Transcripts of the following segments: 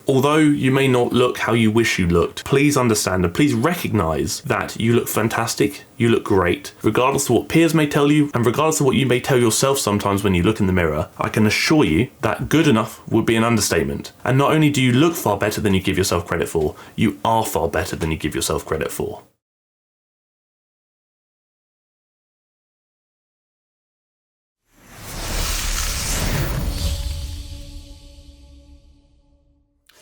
although you may not look how you wish you looked, please understand and please recognize that you look fantastic, you look great. Regardless of what peers may tell you, and regardless of what you may tell yourself sometimes when you look in the mirror, I can assure you that good enough would be an understatement. And not only do you look far better than you give yourself credit for, you are far better than you give yourself credit for.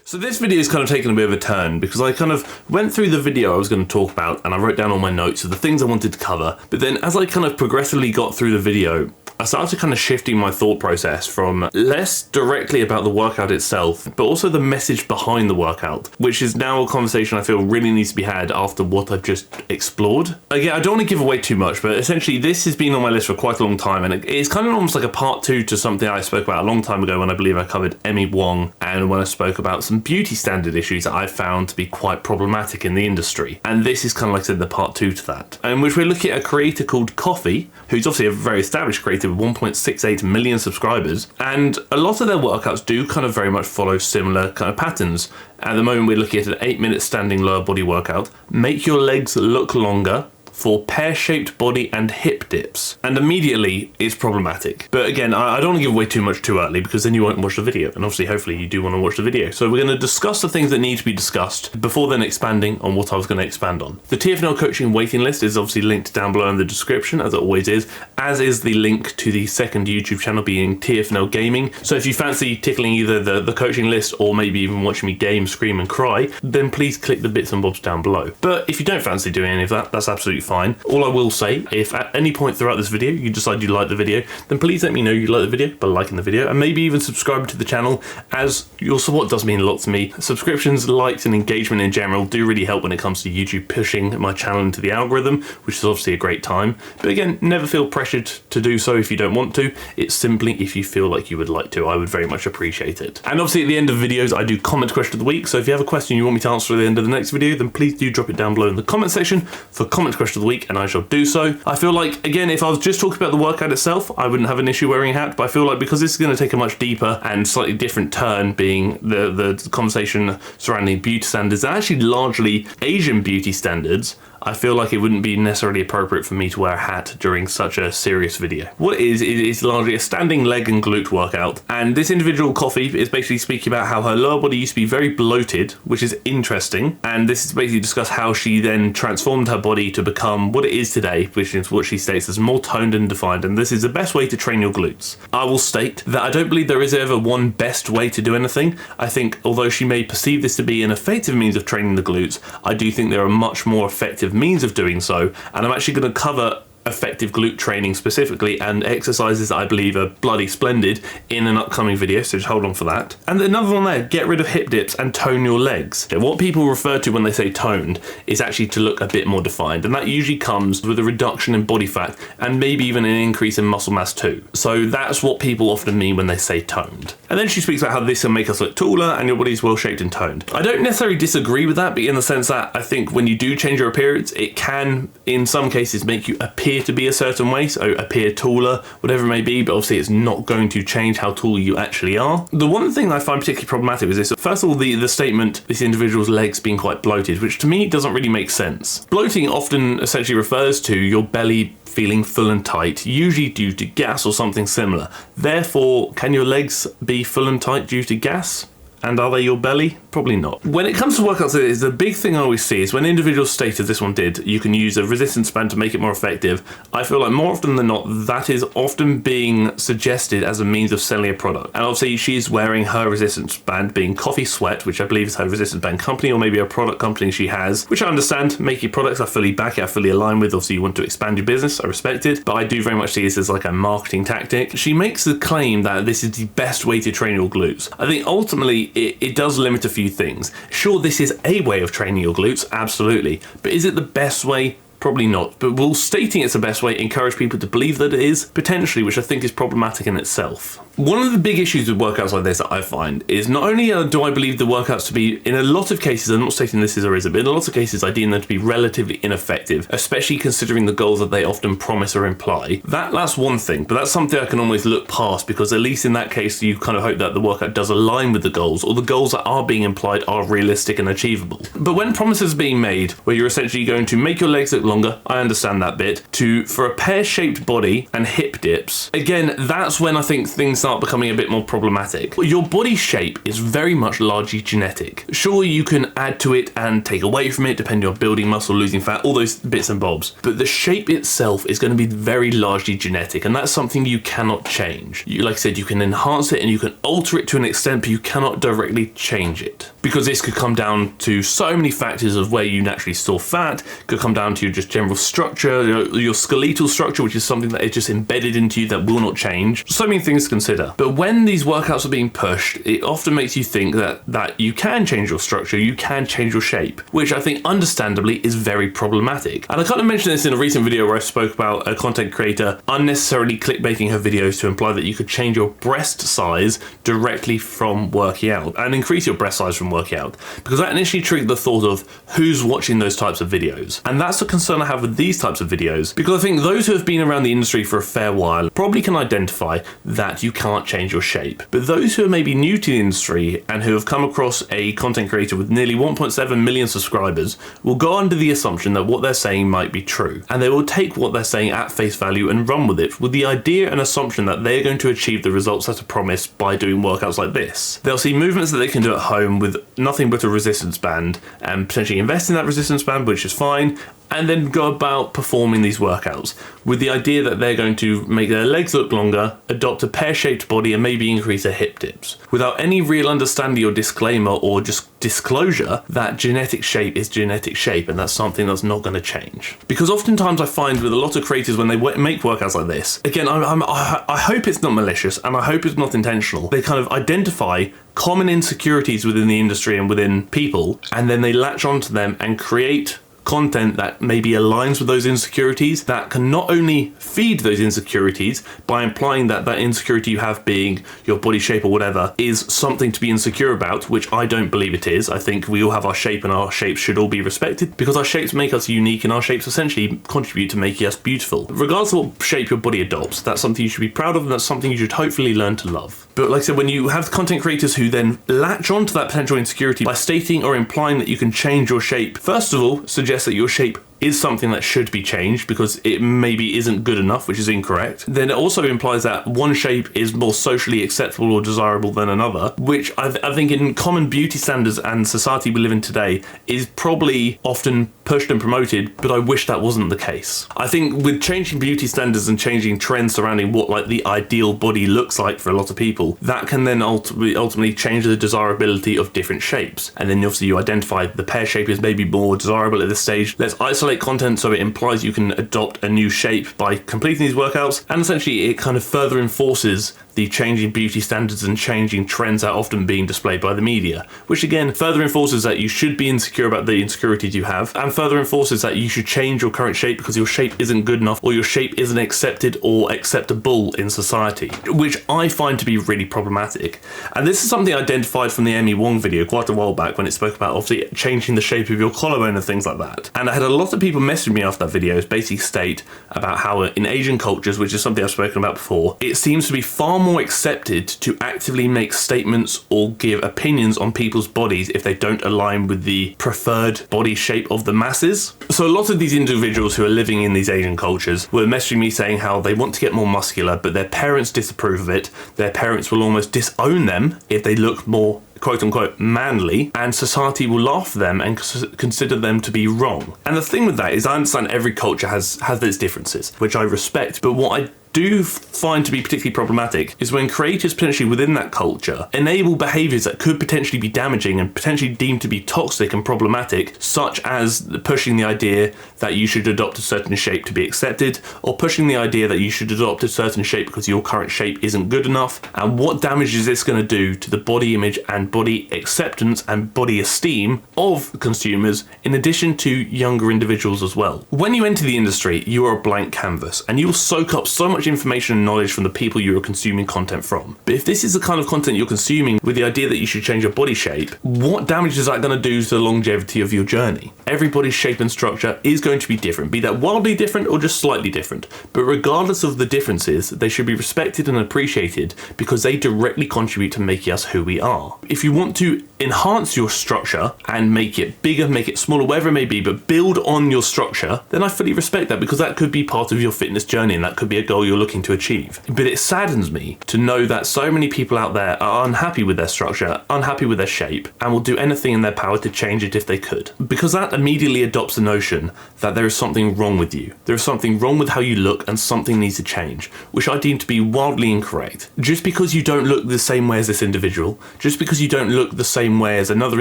So this video is kind of taken a bit of a turn because I kind of went through the video I was going to talk about and I wrote down all my notes of the things I wanted to cover. But then as I kind of progressively got through the video, I started kind of shifting my thought process from less directly about the workout itself, but also the message behind the workout, which is now a conversation I feel really needs to be had after what I've just explored. Again, I don't want to give away too much, but essentially this has been on my list for quite a long time, and it's kind of almost like a part two to something I spoke about a long time ago when I believe I covered Emmy Wong, and when I spoke about some beauty standard issues that I found to be quite problematic in the industry. And this is kind of like I said, the part two to that, in which we're looking at a creator called Coffee, who's obviously a very established creator with 1.68 million subscribers, and a lot of their workouts do kind of very much follow similar kind of patterns. At the moment we're looking at an 8-minute standing lower body workout. Make your legs look longer for pear-shaped body and hip dips, and immediately it's problematic. But again, I don't want to give away too much too early because then you won't watch the video, and obviously hopefully you do want to watch the video. So we're going to discuss the things that need to be discussed before then expanding on what I was going to expand on. The TFNL coaching waiting list is obviously linked down below in the description, as it always is, as is the link to the second YouTube channel being TFNL Gaming. So if you fancy tickling either the coaching list or maybe even watching me game, scream and cry, then please click the bits and bobs down below. But if you don't fancy doing any of that, that's absolutely fine. All I will say, if at any point throughout this video you decide you like the video, then please let me know you like the video by liking the video, and maybe even subscribe to the channel, as your support does mean a lot to me. Subscriptions, likes and engagement in general do really help when it comes to YouTube pushing my channel into the algorithm, which is obviously a great time. But again, never feel pressured to do so if you don't want to. It's simply if you feel like you would like to. I would very much appreciate it. And obviously at the end of videos I do comment question of the week, so if you have a question you want me to answer at the end of the next video, then please do drop it down below in the comment section for comment question of the week, and I shall do so. I feel like, again, if I was just talking about the workout itself, I wouldn't have an issue wearing a hat, but I feel like because this is going to take a much deeper and slightly different turn, being the conversation surrounding beauty standards, and actually largely Asian beauty standards, I feel like it wouldn't be necessarily appropriate for me to wear a hat during such a serious video. What it is largely a standing leg and glute workout, and this individual Coffee is basically speaking about how her lower body used to be very bloated, which is interesting, and this is basically discuss how she then transformed her body to become what it is today, which is what she states as more toned and defined, and this is the best way to train your glutes. I will state that I don't believe there is ever one best way to do anything. I think although she may perceive this to be an effective means of training the glutes, I do think there are much more effective means of doing so, and I'm actually going to cover effective glute training specifically and exercises that I believe are bloody splendid in an upcoming video, so just hold on for that. And another one there, get rid of hip dips and tone your legs. What people refer to when they say toned is actually to look a bit more defined, and that usually comes with a reduction in body fat and maybe even an increase in muscle mass too. So that's what people often mean when they say toned. And then she speaks about how this can make us look taller and your body's well shaped and toned. I don't necessarily disagree with that, but in the sense that I think when you do change your appearance, it can in some cases make you appear to be a certain way, so appear taller, whatever it may be, but obviously it's not going to change how tall you actually are. The one thing I find particularly problematic is this. First of all, the statement, this individual's legs being quite bloated, which to me doesn't really make sense. Bloating often essentially refers to your belly feeling full and tight, usually due to gas or something similar. Therefore, can your legs be full and tight due to gas? And are they your belly? Probably not. When it comes to workouts, the big thing I always see is when individuals state, as this one did, you can use a resistance band to make it more effective. I feel like more often than not, that is often being suggested as a means of selling a product. And obviously she's wearing her resistance band being Coffee Sweat, which I believe is her resistance band company, or maybe a product company she has, which I understand. Making products, I fully back it, I fully align with. Obviously you want to expand your business, I respect it, but I do very much see this as like a marketing tactic. She makes the claim that this is the best way to train your glutes. I think ultimately it does limit a few things. Sure, this is a way of training your glutes, absolutely, but is it the best way? Probably not. But will stating it's the best way encourage people to believe that it is? Potentially, which I think is problematic in itself. One of the big issues with workouts like this that I find is not only do I believe the workouts to be, in a lot of cases, I'm not stating this is or isn't, but in a lot of cases I deem them to be relatively ineffective, especially considering the goals that they often promise or imply. That's one thing, but that's something I can almost look past, because at least in that case you kind of hope that the workout does align with the goals, or the goals that are being implied are realistic and achievable. But when promises are being made where you're essentially going to make your legs look longer, I understand that bit, for a pear-shaped body and hip dips, again, that's when I think things start becoming a bit more problematic. Your body shape is very much largely genetic. Sure, you can add to it and take away from it depending on building muscle, losing fat, all those bits and bobs, but the shape itself is going to be very largely genetic, and that's something you cannot change. Like I said, you can enhance it and you can alter it to an extent, but you cannot directly change it, because this could come down to so many factors of where you naturally store fat, could come down to your just general structure, your skeletal structure, which is something that is just embedded into you that will not change. So many things to consider. But when these workouts are being pushed, it often makes you think that you can change your structure, you can change your shape, which I think understandably is very problematic. And I kind of mentioned this in a recent video where I spoke about a content creator unnecessarily clickbaiting her videos to imply that you could change your breast size directly from working out and increase your breast size from working out, because that initially triggered the thought of who's watching those types of videos. And that's the concern I have with these types of videos, because I think those who have been around the industry for a fair while probably can identify that you can't change your shape. But those who are maybe new to the industry and who have come across a content creator with nearly 1.7 million subscribers will go under the assumption that what they're saying might be true, and they will take what they're saying at face value and run with it, with the idea and assumption that they're going to achieve the results that are promised by doing workouts like this. They'll see movements that they can do at home with nothing but a resistance band and potentially invest in that resistance band, which is fine, and then go about performing these workouts with the idea that they're going to make their legs look longer, adopt a pear-shaped body, and maybe increase their hip dips, without any real understanding or disclaimer or just disclosure that genetic shape is genetic shape, and that's something that's not going to change. Because oftentimes I find with a lot of creators when they make workouts like this, again, I hope it's not malicious and I hope it's not intentional, they kind of identify common insecurities within the industry and within people, and then they latch onto them and create content that maybe aligns with those insecurities, that can not only feed those insecurities by implying that that insecurity you have being your body shape or whatever is something to be insecure about, which I don't believe it is. I think we all have our shape and our shapes should all be respected, because our shapes make us unique and our shapes essentially contribute to making us beautiful. Regardless of what shape your body adopts, that's something you should be proud of and that's something you should hopefully learn to love. But like I said, when you have content creators who then latch onto that potential insecurity by stating or implying that you can change your shape, first of all, suggest that your shape is something that should be changed because it maybe isn't good enough, which is incorrect. Then it also implies that one shape is more socially acceptable or desirable than another, which I think in common beauty standards and society we live in today is probably often pushed and promoted, but I wish that wasn't the case. I think with changing beauty standards and changing trends surrounding what like the ideal body looks like for a lot of people, that can then ultimately change the desirability of different shapes. And then obviously you identify the pear shape is maybe more desirable at this stage. Let's isolate content so it implies you can adopt a new shape by completing these workouts, and essentially it kind of further enforces the changing beauty standards and changing trends that are often being displayed by the media, which again further enforces that you should be insecure about the insecurities you have, and further enforces that you should change your current shape because your shape isn't good enough or your shape isn't accepted or acceptable in society, which I find to be really problematic. And this is something I identified from the Amy Wong video quite a while back when it spoke about obviously changing the shape of your collarbone and things like that. And I had a lot of people message me after that video basically state about how in Asian cultures, which is something I've spoken about before, it seems to be far more accepted to actively make statements or give opinions on people's bodies if they don't align with the preferred body shape of the masses. So a lot of these individuals who are living in these Asian cultures were messaging me saying how they want to get more muscular, but their parents disapprove of it. Their parents will almost disown them if they look more quote-unquote manly, and society will laugh at them and consider them to be wrong. And the thing with that is I understand every culture has its differences, which I respect, but what I do find to be particularly problematic is when creators potentially within that culture enable behaviors that could potentially be damaging and potentially deemed to be toxic and problematic, such as pushing the idea that you should adopt a certain shape to be accepted, or pushing the idea that you should adopt a certain shape because your current shape isn't good enough. And what damage is this going to do to the body image and body acceptance and body esteem of consumers, in addition to younger individuals as well? When you enter the industry, you are a blank canvas and you will soak up so much information and knowledge from the people you are consuming content from. But if this is the kind of content you're consuming with the idea that you should change your body shape, what damage is that going to do to the longevity of your journey? Everybody's shape and structure is going to be different, be that wildly different or just slightly different. But regardless of the differences, they should be respected and appreciated because they directly contribute to making us who we are. If you want to enhance your structure and make it bigger, make it smaller, whatever it may be, but build on your structure, then I fully respect that, because that could be part of your fitness journey and that could be a goal you're looking to achieve. But it saddens me to know that so many people out there are unhappy with their structure, unhappy with their shape, and will do anything in their power to change it if they could. Because that immediately adopts the notion that there is something wrong with you. There is something wrong with how you look and something needs to change, which I deem to be wildly incorrect. Just because you don't look the same way as this individual, just because you don't look the same way as another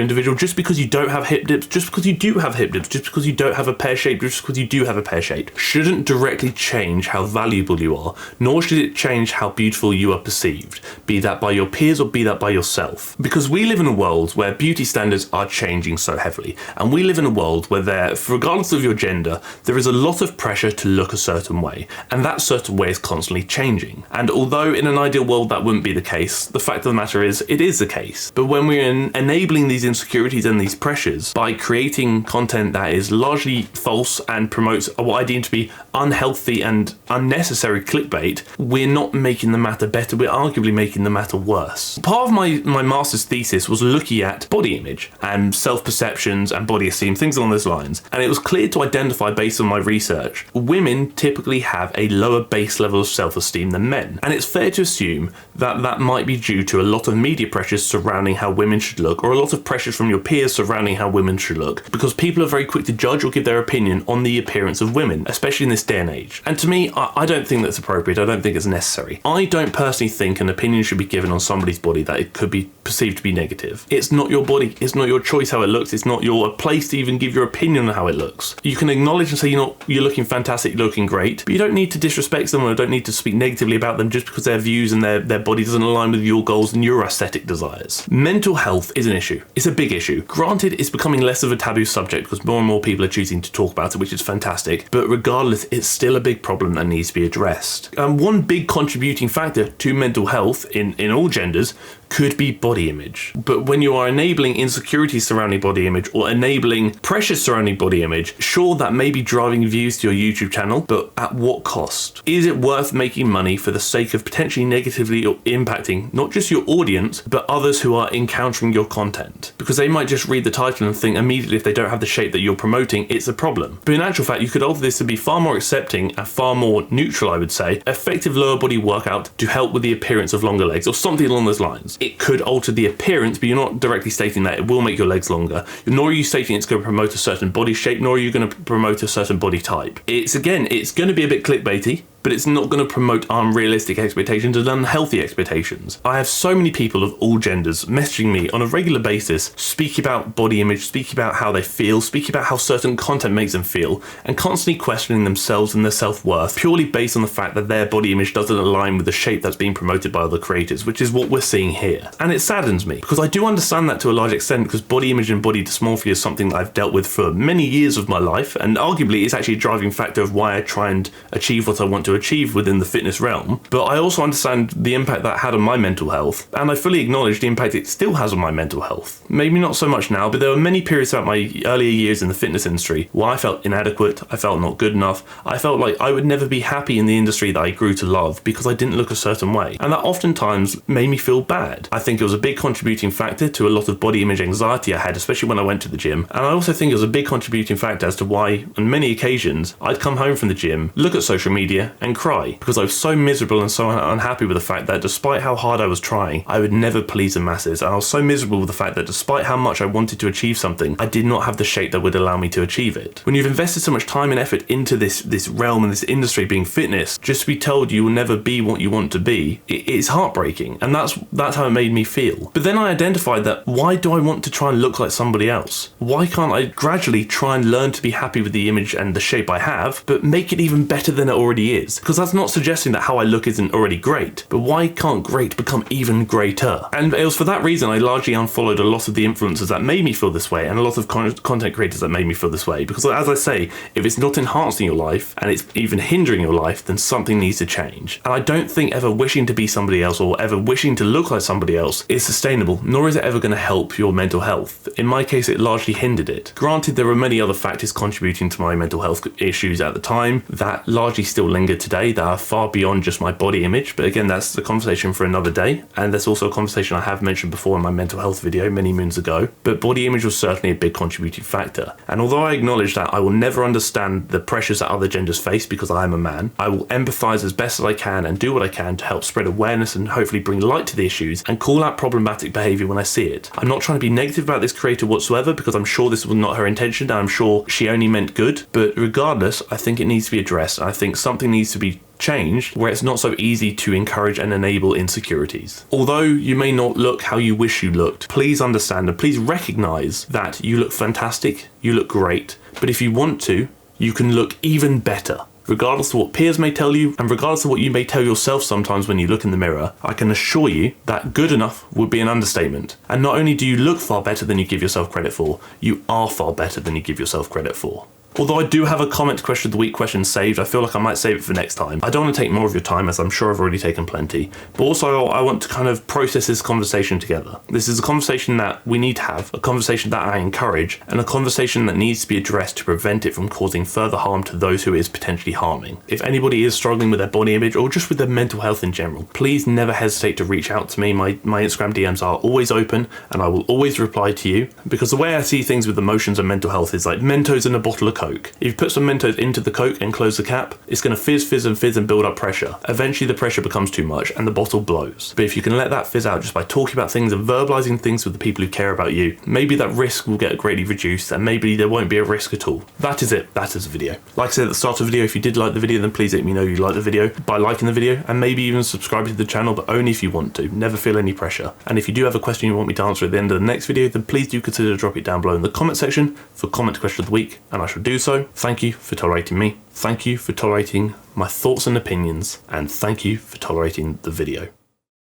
individual, just because you don't have hip dips, just because you do have hip dips, just because you don't have a pear shape, just because you do have a pear shape, shouldn't directly change how valuable you are, nor should it change how beautiful you are perceived, be that by your peers or be that by yourself. Because we live in a world where beauty standards are changing so heavily, and we live in a world where there, regardless of your gender, there is a lot of pressure to look a certain way, and that certain way is constantly changing. And although in an ideal world that wouldn't be the case, the fact of the matter is, it is the case. But when we're enabling these insecurities and these pressures by creating content that is largely false and promotes what I deem to be unhealthy and unnecessary clickbait, we're not making the matter better, we're arguably making the matter worse. Part of my master's thesis was looking at body image and self-perceptions and body esteem, things along those lines, and it was clear to identify, based on my research, women typically have a lower base level of self-esteem than men, and it's fair to assume that that might be due to a lot of media pressures surrounding how women should look, or a lot of pressures from your peers surrounding how women should look, because people are very quick to judge or give their opinion on the appearance of women, especially in this day and age. And to me, I don't think that's appropriate. I don't think it's necessary. I don't personally think an opinion should be given on somebody's body that it could be perceived to be negative. It's not your body. It's not your choice how it looks. It's not your place to even give your opinion on how it looks. You can acknowledge and say, you're looking fantastic, you're looking great, but you don't need to disrespect them or don't need to speak negatively about them just because their views and their body doesn't align with your goals and your aesthetic desires. Mental health is an issue. It's a big issue. Granted, it's becoming less of a taboo subject because more and more people are choosing to talk about it, which is fantastic, but regardless, it's still a big problem that needs to be addressed. And one big contributing factor to mental health in all genders could be body image. But when you are enabling insecurities surrounding body image or enabling pressures surrounding body image, sure, that may be driving views to your YouTube channel, but at what cost? Is it worth making money for the sake of potentially negatively impacting not just your audience, but others who are encountering your content? Because they might just read the title and think immediately, if they don't have the shape that you're promoting, it's a problem. But in actual fact, you could alter this to be far more accepting and far more neutral, I would say. Effective lower body workout to help with the appearance of longer legs or something along those lines. It could alter the appearance, but you're not directly stating that it will make your legs longer, nor are you stating it's going to promote a certain body shape, nor are you going to promote a certain body type. It's going to be a bit clickbaity, but it's not going to promote unrealistic expectations and unhealthy expectations. I have so many people of all genders messaging me on a regular basis, speaking about body image, speaking about how they feel, speaking about how certain content makes them feel, and constantly questioning themselves and their self-worth purely based on the fact that their body image doesn't align with the shape that's being promoted by other creators, which is what we're seeing here. And it saddens me, because I do understand that to a large extent, because body image and body dysmorphia is something that I've dealt with for many years of my life, and arguably it's actually a driving factor of why I try and achieve what I want to achieve within the fitness realm. But I also understand the impact that had on my mental health, and I fully acknowledge the impact it still has on my mental health. Maybe not so much now, but there were many periods throughout my earlier years in the fitness industry where I felt inadequate, I felt not good enough, I felt like I would never be happy in the industry that I grew to love because I didn't look a certain way, and that oftentimes made me feel bad. I think it was a big contributing factor to a lot of body image anxiety I had, especially when I went to the gym, and I also think it was a big contributing factor as to why on many occasions I'd come home from the gym, look at social media and cry because I was so miserable and so unhappy with the fact that despite how hard I was trying, I would never please the masses. And I was so miserable with the fact that despite how much I wanted to achieve something, I did not have the shape that would allow me to achieve it. When you've invested so much time and effort into this realm and this industry being fitness, just to be told you will never be what you want to be, it's heartbreaking. And that's how it made me feel. But then I identified that why do I want to try and look like somebody else? Why can't I gradually try and learn to be happy with the image and the shape I have, but make it even better than it already is? Because that's not suggesting that how I look isn't already great, but why can't great become even greater? And it was for that reason I largely unfollowed a lot of the influencers that made me feel this way and a lot of content creators that made me feel this way. Because as I say, if it's not enhancing your life and it's even hindering your life, then something needs to change. And I don't think ever wishing to be somebody else or ever wishing to look like somebody else is sustainable, nor is it ever going to help your mental health. In my case, it largely hindered it. Granted, there were many other factors contributing to my mental health issues at the time that largely still linger today, that are far beyond just my body image. But again, that's the conversation for another day. And that's also a conversation I have mentioned before in my mental health video many moons ago. But body image was certainly a big contributing factor. And although I acknowledge that I will never understand the pressures that other genders face because I am a man, I will empathize as best as I can and do what I can to help spread awareness and hopefully bring light to the issues and call out problematic behavior when I see it. I'm not trying to be negative about this creator whatsoever because I'm sure this was not her intention and I'm sure she only meant good. But regardless, I think it needs to be addressed. I think something needs to be changed where it's not so easy to encourage and enable insecurities. Although you may not look how you wish you looked, please understand and please recognize that you look fantastic, you look great, but if you want to, you can look even better. Regardless of what peers may tell you, and regardless of what you may tell yourself sometimes when you look in the mirror, I can assure you that good enough would be an understatement. And not only do you look far better than you give yourself credit for, you are far better than you give yourself credit for. Although I do have a comment question of the week question saved, I feel like I might save it for next time. I don't want to take more of your time as I'm sure I've already taken plenty, but also I want to kind of process this conversation together. This is a conversation that we need to have, a conversation that I encourage, and a conversation that needs to be addressed to prevent it from causing further harm to those who it is potentially harming. If anybody is struggling with their body image or just with their mental health in general, please never hesitate to reach out to me. My Instagram DMs are always open and I will always reply to you, because the way I see things with emotions and mental health is like Mentos in a bottle of Coke. If you put some Mentos into the Coke and close the cap, it's going to fizz and build up pressure. Eventually the pressure becomes too much and the bottle blows. But if you can let that fizz out just by talking about things and verbalizing things with the people who care about you, maybe that risk will get greatly reduced and maybe there won't be a risk at all. That is it. That is the video. Like I said at the start of the video, if you did like the video, then please let me know you like the video by liking the video and maybe even subscribing to the channel, but only if you want to. Never feel any pressure. And if you do have a question you want me to answer at the end of the next video, then please do consider to drop it down below in the comment section for comment question of the week, and I shall do so. Thank you for tolerating me. Thank you for tolerating my thoughts and opinions, and thank you for tolerating the video.